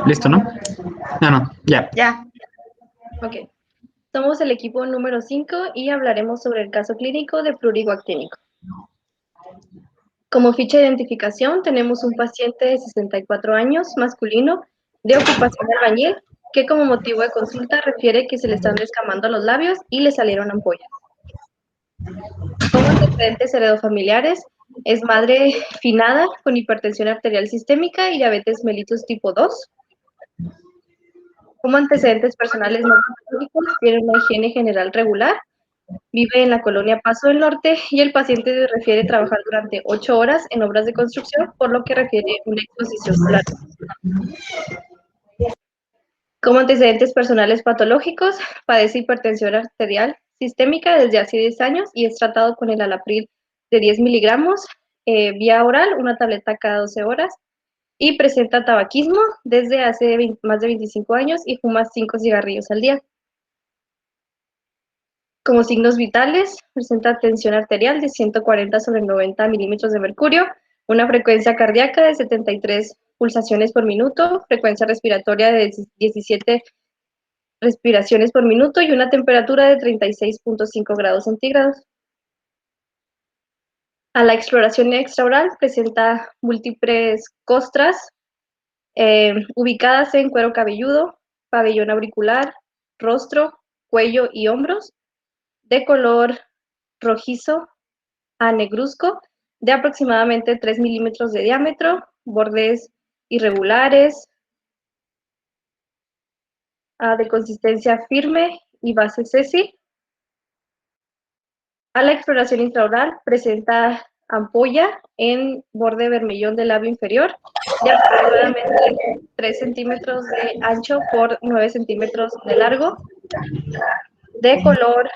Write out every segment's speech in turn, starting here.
Listo, ¿no? Ah, no, ya. Ya, ok. Somos el equipo número 5 y hablaremos sobre el caso clínico de prurigo actínico. Como ficha de identificación tenemos un paciente de 64 años, masculino, de ocupación albañil, que como motivo de consulta refiere que se le están descamando los labios y le salieron ampollas. Como antecedentes heredofamiliares, es madre finada con hipertensión arterial sistémica y diabetes mellitus tipo 2. Como antecedentes personales no patológicos, tiene una higiene general regular, vive en la colonia Paso del Norte y el paciente refiere trabajar durante 8 horas en obras de construcción, por lo que refiere una exposición solar. Como antecedentes personales patológicos, padece hipertensión arterial sistémica desde hace 10 años y es tratado con el Alapril de 10 miligramos vía oral, una tableta cada 12 horas, y presenta tabaquismo desde hace más de 25 años y fuma 5 cigarrillos al día. Como signos vitales, presenta tensión arterial de 140 sobre 90 milímetros de mercurio, una frecuencia cardíaca de 73 pulsaciones por minuto, frecuencia respiratoria de 17 respiraciones por minuto y una temperatura de 36.5 grados centígrados. A la exploración extraoral presenta múltiples costras ubicadas en cuero cabelludo, pabellón auricular, rostro, cuello y hombros, de color rojizo a negruzco, de aproximadamente 3 milímetros de diámetro, bordes irregulares, de consistencia firme y base sesi. A la exploración intraoral presenta ampolla en borde vermellón del labio inferior de aproximadamente 3 centímetros de ancho por 9 centímetros de largo, de color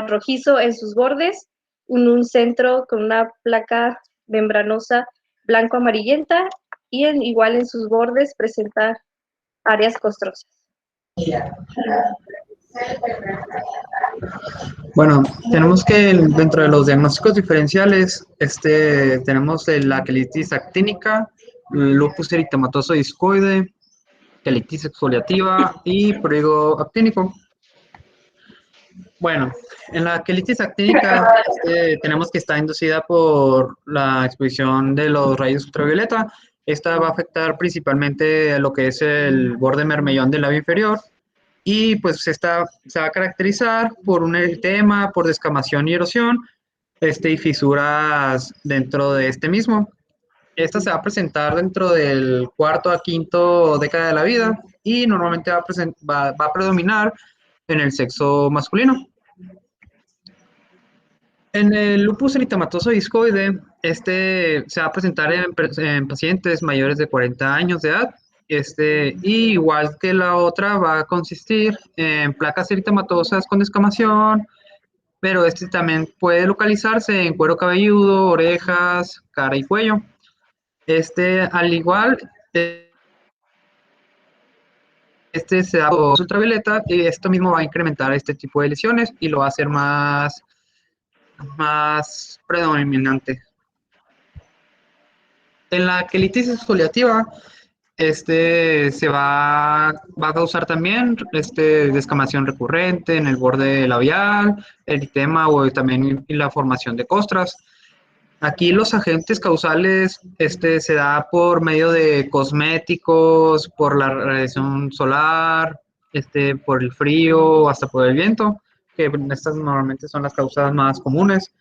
rojizo en sus bordes, un centro con una placa membranosa blanco-amarillenta y igual en sus bordes presenta áreas costrosas. Bueno, tenemos que dentro de los diagnósticos diferenciales, tenemos la quelitis actínica, lupus eritematoso discoide, quelitis exfoliativa y prurigo actínico. Bueno, en la quelitis actínica tenemos que está inducida por la exposición de los rayos ultravioleta. Esta va a afectar principalmente lo que es el borde mermellón del labio inferior y pues esta se va a caracterizar por un eritema, por descamación y erosión y fisuras dentro de este mismo. Esta se va a presentar dentro del cuarto a quinto década de la vida y normalmente va a predominar en el sexo masculino. En el lupus eritematoso discoide, se va a presentar en pacientes mayores de 40 años de edad. Y igual que la otra, va a consistir en placas eritematosas con descamación, pero este también puede localizarse en cuero cabelludo, orejas, cara y cuello. Al igual, se da ultravioleta y esto mismo va a incrementar este tipo de lesiones y lo va a hacer más predominante. En la quelitis exfoliativa, va a causar también descamación recurrente en el borde labial, eritema o también la formación de costras. Aquí los agentes causales se da por medio de cosméticos, por la radiación solar, por el frío, hasta por el viento, que estas normalmente son las causas más comunes.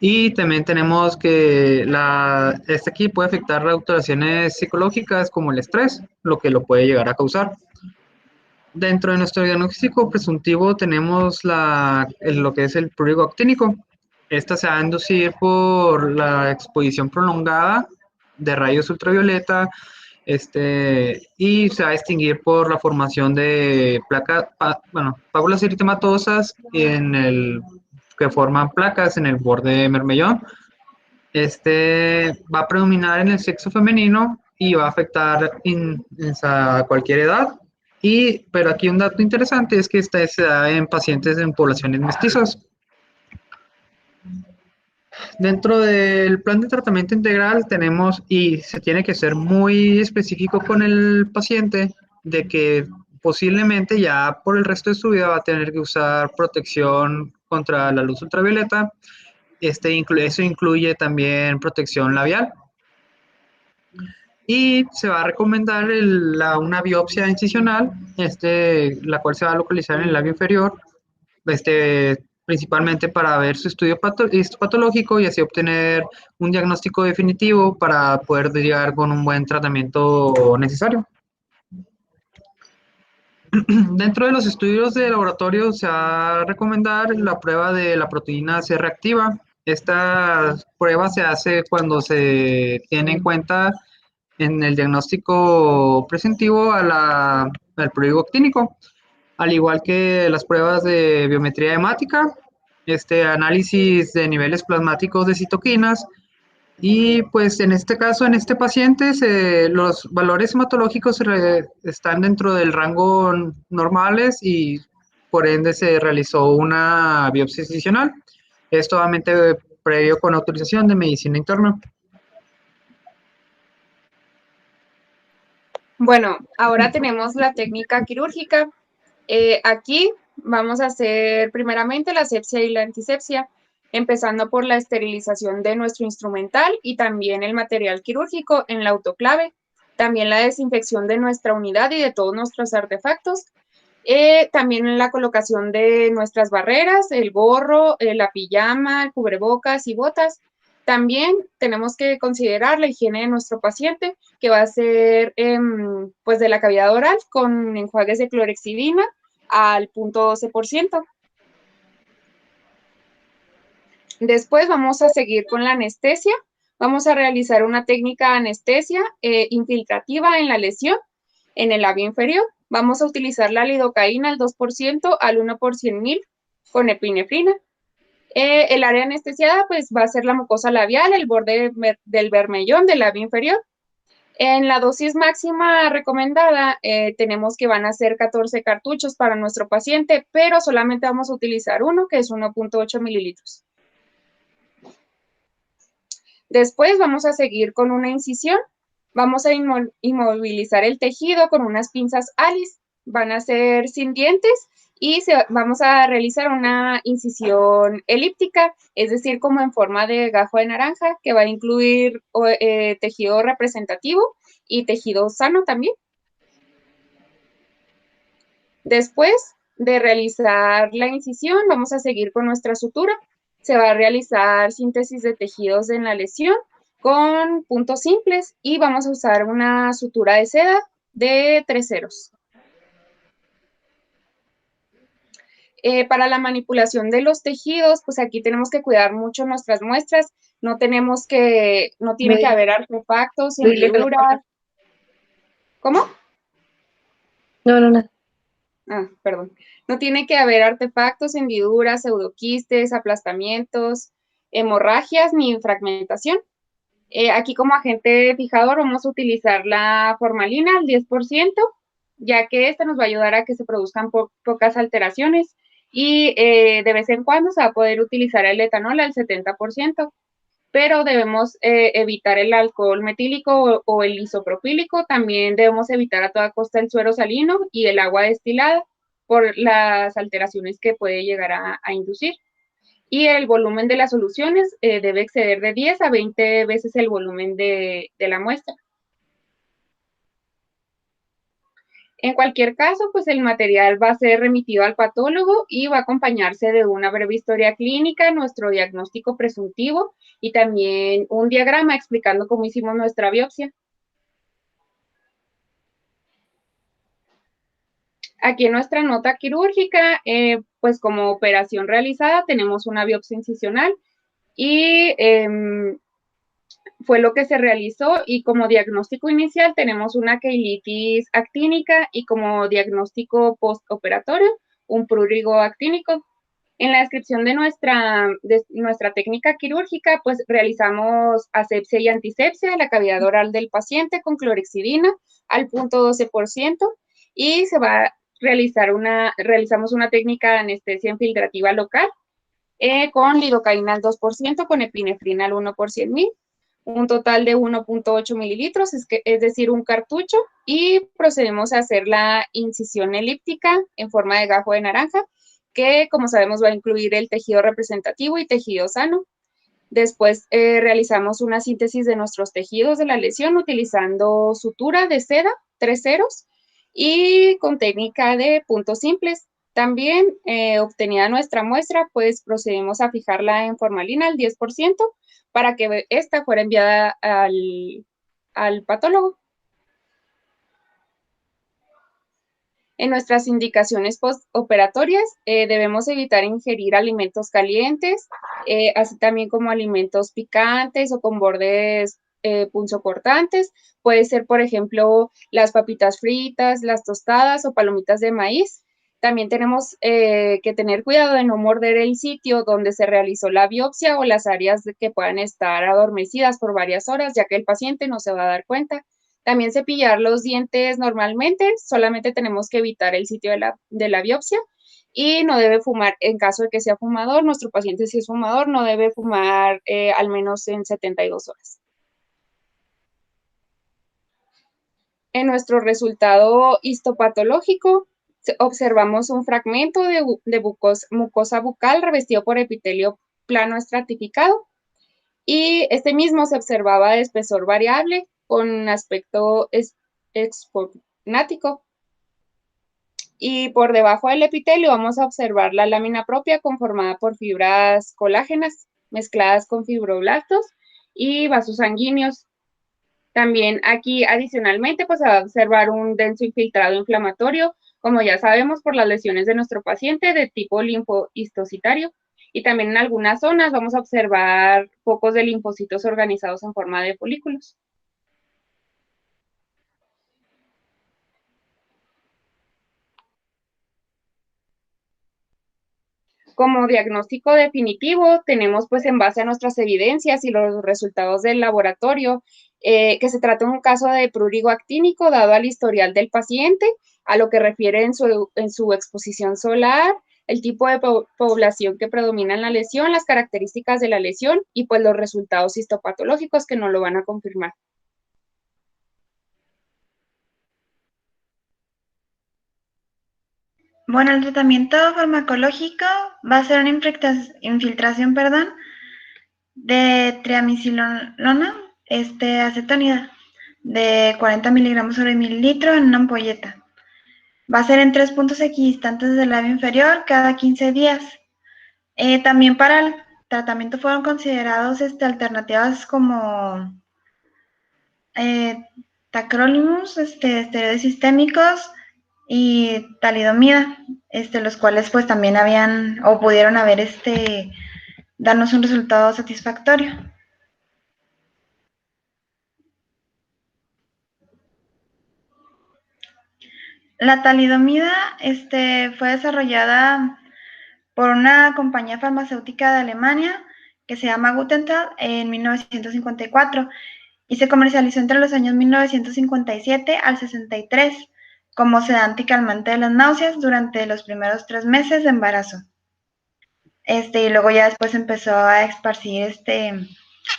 Y también tenemos que aquí puede afectar alteraciones psicológicas como el estrés, lo que lo puede llegar a causar. Dentro de nuestro diagnóstico presuntivo tenemos lo que es el prurigo actínico. Esta se va a inducir por la exposición prolongada de rayos ultravioleta y se va a distinguir por la formación de pápulas eritematosas que forman placas en el borde mermellón. Va a predominar en el sexo femenino y va a afectar a cualquier edad. Pero aquí un dato interesante es que esta se da en pacientes en poblaciones mestizas. Dentro del plan de tratamiento integral tenemos, y se tiene que ser muy específico con el paciente, de que posiblemente ya por el resto de su vida va a tener que usar protección contra la luz ultravioleta. Eso incluye también protección labial. Y se va a recomendar una biopsia incisional, la cual se va a localizar en el labio inferior, principalmente para ver su estudio patológico y así obtener un diagnóstico definitivo para poder llegar con un buen tratamiento necesario. Dentro de los estudios de laboratorio se va a recomendar la prueba de la proteína C reactiva. Esta prueba se hace cuando se tiene en cuenta en el diagnóstico presentivo al pródigo clínico, al igual que las pruebas de biometría hemática, análisis de niveles plasmáticos de citoquinas, y pues en este caso, en este paciente, los valores hematológicos están dentro del rango normales y por ende se realizó una biopsia incisional. Esto obviamente previo con autorización de medicina interna. Bueno, ahora tenemos la técnica quirúrgica. Aquí vamos a hacer primeramente la asepsia y la antisepsia, empezando por la esterilización de nuestro instrumental y también el material quirúrgico en la autoclave, también la desinfección de nuestra unidad y de todos nuestros artefactos, también la colocación de nuestras barreras, el gorro, la pijama, el cubrebocas y botas. También tenemos que considerar la higiene de nuestro paciente, que va a ser pues de la cavidad oral con enjuagues de clorexidina al 0.12%. Después vamos a seguir con la anestesia. Vamos a realizar una técnica de anestesia infiltrativa en la lesión en el labio inferior. Vamos a utilizar la lidocaína al 2% al 1 por 100.000 con epinefrina. El área anestesiada pues va a ser la mucosa labial, el borde del bermellón del labio inferior. En la dosis máxima recomendada tenemos que van a ser 14 cartuchos para nuestro paciente, pero solamente vamos a utilizar uno, que es 1.8 mililitros. Después vamos a seguir con una incisión. Vamos a inmovilizar el tejido con unas pinzas Alice. Van a ser sin dientes y vamos a realizar una incisión elíptica, es decir, como en forma de gajo de naranja, que va a incluir tejido representativo y tejido sano también. Después de realizar la incisión, vamos a seguir con nuestra sutura. Se va a realizar síntesis de tejidos en la lesión con puntos simples y vamos a usar una sutura de seda de 3 ceros. Para la manipulación de los tejidos, pues aquí tenemos que cuidar mucho nuestras muestras. No tiene que haber artefactos, hendiduras. ¿Cómo? No. Ah, perdón. No tiene que haber artefactos, hendiduras, pseudoquistes, aplastamientos, hemorragias ni fragmentación. Aquí como agente fijador vamos a utilizar la formalina al 10%, ya que esta nos va a ayudar a que se produzcan pocas alteraciones y de vez en cuando se va a poder utilizar el etanol al 70%, pero debemos evitar el alcohol metílico o el isopropílico. También debemos evitar a toda costa el suero salino y el agua destilada por las alteraciones que puede llegar a inducir. Y el volumen de las soluciones debe exceder de 10 a 20 veces el volumen de la muestra. En cualquier caso, pues el material va a ser remitido al patólogo y va a acompañarse de una breve historia clínica, nuestro diagnóstico presuntivo y también un diagrama explicando cómo hicimos nuestra biopsia. Aquí en nuestra nota quirúrgica, pues como operación realizada tenemos una biopsia incisional y fue lo que se realizó, y como diagnóstico inicial tenemos una queilitis actínica y como diagnóstico postoperatorio un prurigo actínico. En la descripción de nuestra técnica quirúrgica, pues realizamos asepsia y antisepsia, la cavidad oral del paciente con clorexidina al 0.12% y realizamos una técnica de anestesia infiltrativa local con lidocaína al 2%, con epinefrina al 1 por 100,000, un total de 1.8 mililitros, es decir, un cartucho, y procedemos a hacer la incisión elíptica en forma de gajo de naranja, que como sabemos va a incluir el tejido representativo y tejido sano. Después realizamos una síntesis de nuestros tejidos de la lesión utilizando sutura de seda, 3 ceros, y con técnica de puntos simples. También obtenida nuestra muestra, pues procedimos a fijarla en formalina al 10% para que esta fuera enviada al patólogo. En nuestras indicaciones postoperatorias debemos evitar ingerir alimentos calientes, así también como alimentos picantes o con bordes punzocortantes. Puede ser, por ejemplo, las papitas fritas, las tostadas o palomitas de maíz. También tenemos que tener cuidado de no morder el sitio donde se realizó la biopsia o las áreas que puedan estar adormecidas por varias horas, ya que el paciente no se va a dar cuenta. También cepillar los dientes normalmente, solamente tenemos que evitar el sitio de la biopsia y no debe fumar, en caso de que sea fumador, nuestro paciente si es fumador, no debe fumar al menos en 72 horas. En nuestro resultado histopatológico, observamos un fragmento de mucosa bucal revestido por epitelio plano estratificado y este mismo se observaba de espesor variable con aspecto expognático. Y por debajo del epitelio vamos a observar la lámina propia conformada por fibras colágenas mezcladas con fibroblastos y vasos sanguíneos. También aquí adicionalmente pues se va a observar un denso infiltrado inflamatorio, como ya sabemos por las lesiones de nuestro paciente de tipo linfohistocitario. Y también en algunas zonas vamos a observar focos de linfocitos organizados en forma de folículos. Como diagnóstico definitivo, tenemos pues en base a nuestras evidencias y los resultados del laboratorio, que se trata de un caso de prurigo actínico dado al historial del paciente, a lo que refiere en su exposición solar, el tipo de población que predomina en la lesión, las características de la lesión y pues los resultados histopatológicos que nos lo van a confirmar. Bueno, el tratamiento farmacológico va a ser una infiltración, de triamcinolona, acetonida, de 40 miligramos sobre mililitro en una ampolleta. Va a ser en 3 puntos equidistantes del labio inferior cada 15 días. También para el tratamiento fueron considerados alternativas como tacrolimus, esteroides sistémicos y talidomida, los cuales pues también habían o pudieron haber darnos un resultado satisfactorio. La talidomida fue desarrollada por una compañía farmacéutica de Alemania que se llama Guttenthal en 1954 y se comercializó entre los años 1957 al 63 como sedante y calmante de las náuseas durante los primeros 3 meses de embarazo. Y luego ya después empezó a esparcir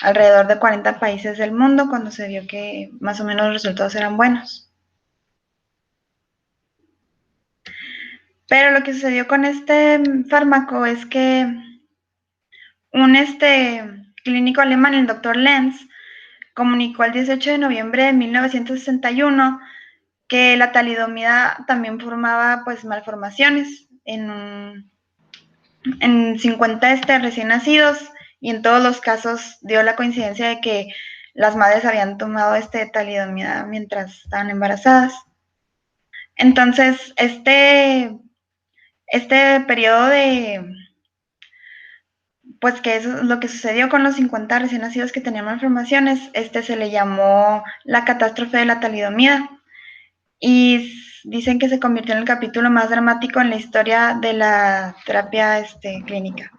alrededor de 40 países del mundo cuando se vio que más o menos los resultados eran buenos. Pero lo que sucedió con este fármaco es que un clínico alemán, el doctor Lenz, comunicó el 18 de noviembre de 1961 que la talidomida también formaba pues malformaciones en 50 recién nacidos y en todos los casos dio la coincidencia de que las madres habían tomado talidomida mientras estaban embarazadas. Entonces, este periodo pues que eso es lo que sucedió con los 50 recién nacidos que tenían malformaciones, se le llamó la catástrofe de la talidomida y dicen que se convirtió en el capítulo más dramático en la historia de la terapia clínica.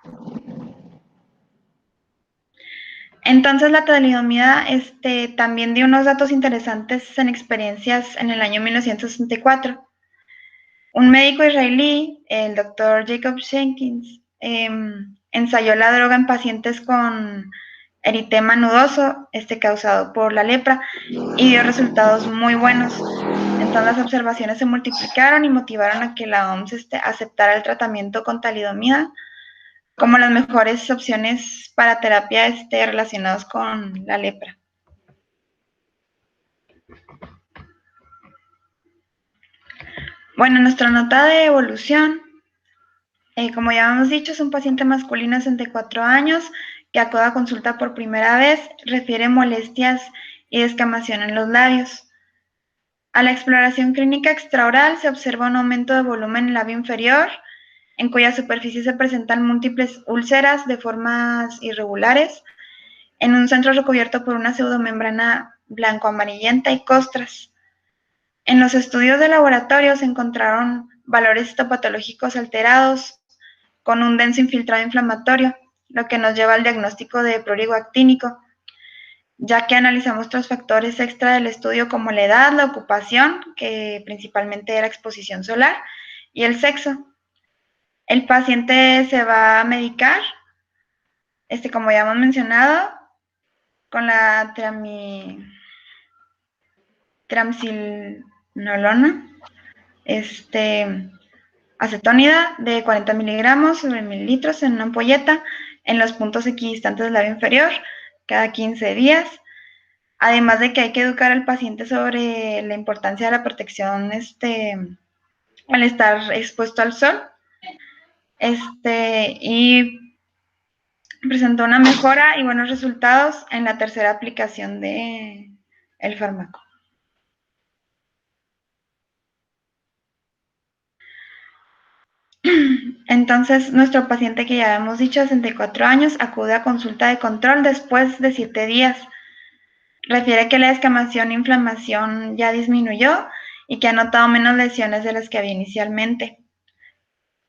Entonces la talidomida también dio unos datos interesantes en experiencias en el año 1964. Un médico israelí, el doctor Jacob Jenkins, ensayó la droga en pacientes con eritema nudoso, causado por la lepra, y dio resultados muy buenos. Entonces las observaciones se multiplicaron y motivaron a que la OMS aceptara el tratamiento con talidomida como las mejores opciones para terapia relacionados con la lepra. Bueno, nuestra nota de evolución, como ya hemos dicho, es un paciente masculino de 64 años que acude a consulta por primera vez, refiere molestias y descamación en los labios. A la exploración clínica extraoral se observa un aumento de volumen en el labio inferior, en cuya superficie se presentan múltiples úlceras de formas irregulares, en un centro recubierto por una pseudomembrana blanco-amarillenta y costras. En los estudios de laboratorio se encontraron valores histopatológicos alterados con un denso infiltrado inflamatorio, lo que nos lleva al diagnóstico de prórigo actínico, ya que analizamos otros factores extra del estudio como la edad, la ocupación, que principalmente era exposición solar, y el sexo. El paciente se va a medicar, como ya hemos mencionado, con la triamcinolona, acetonida de 40 miligramos sobre mililitros en una ampolleta en los puntos equidistantes del labio inferior cada 15 días. Además de que hay que educar al paciente sobre la importancia de la protección al estar expuesto al sol. Y presentó una mejora y buenos resultados en la tercera aplicación del fármaco. Entonces, nuestro paciente, que ya hemos dicho, 64 años, acude a consulta de control después de 7 días. Refiere que la descamación e inflamación ya disminuyó y que ha notado menos lesiones de las que había inicialmente.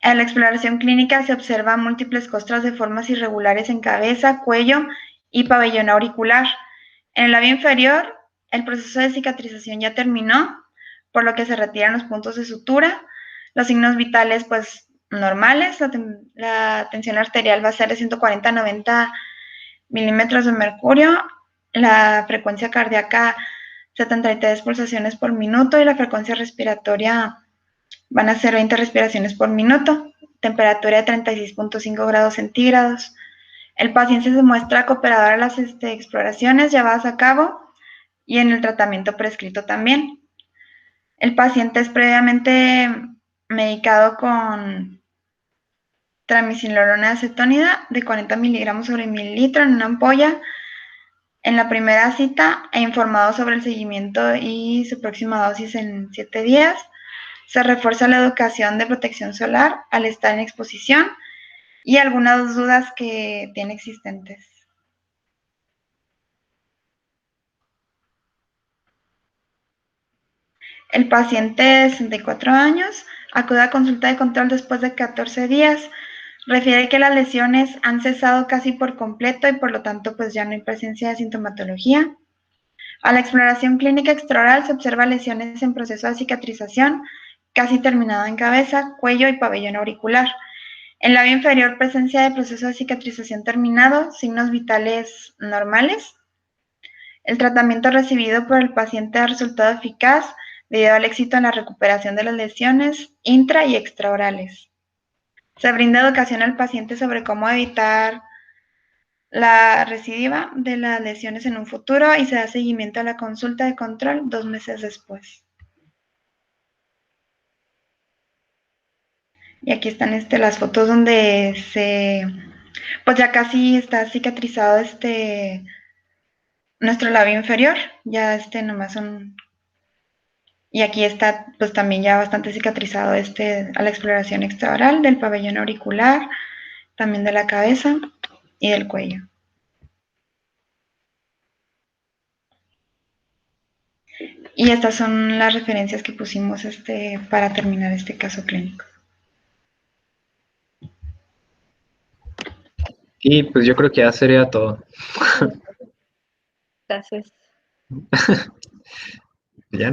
En la exploración clínica se observan múltiples costras de formas irregulares en cabeza, cuello y pabellón auricular. En el labio inferior, el proceso de cicatrización ya terminó, por lo que se retiran los puntos de sutura. Los signos vitales, pues, normales. La tensión arterial va a ser de 140 a 90 milímetros de mercurio. La frecuencia cardíaca, 73 pulsaciones por minuto, y la frecuencia respiratoria van a ser 20 respiraciones por minuto. Temperatura de 36.5 grados centígrados. El paciente se muestra cooperador a las exploraciones llevadas a cabo y en el tratamiento prescrito también. El paciente es previamente medicado con triamcinolona acetonida de 40 miligramos sobre mililitro en una ampolla en la primera cita e informado sobre el seguimiento y su próxima dosis en 7 días. Se refuerza la educación de protección solar al estar en exposición y algunas dudas que tiene existentes. El paciente de 64 años acude a consulta de control después de 14 días. Refiere que las lesiones han cesado casi por completo y por lo tanto pues ya no hay presencia de sintomatología. A la exploración clínica extraoral se observa lesiones en proceso de cicatrización, casi terminado en cabeza, cuello y pabellón auricular. En labio inferior, presencia de proceso de cicatrización terminado, signos vitales normales. El tratamiento recibido por el paciente ha resultado eficaz debido al éxito en la recuperación de las lesiones intra y extraorales. Se brinda educación al paciente sobre cómo evitar la recidiva de las lesiones en un futuro y se da seguimiento a la consulta de control 2 meses después. Y aquí están las fotos donde pues ya casi está cicatrizado nuestro labio inferior, ya nomás son. Y aquí está pues también ya bastante cicatrizado a la exploración extraoral del pabellón auricular, también de la cabeza y del cuello. Y estas son las referencias que pusimos para terminar este caso clínico. Y pues yo creo que ya sería todo. Gracias. ¿Ya no?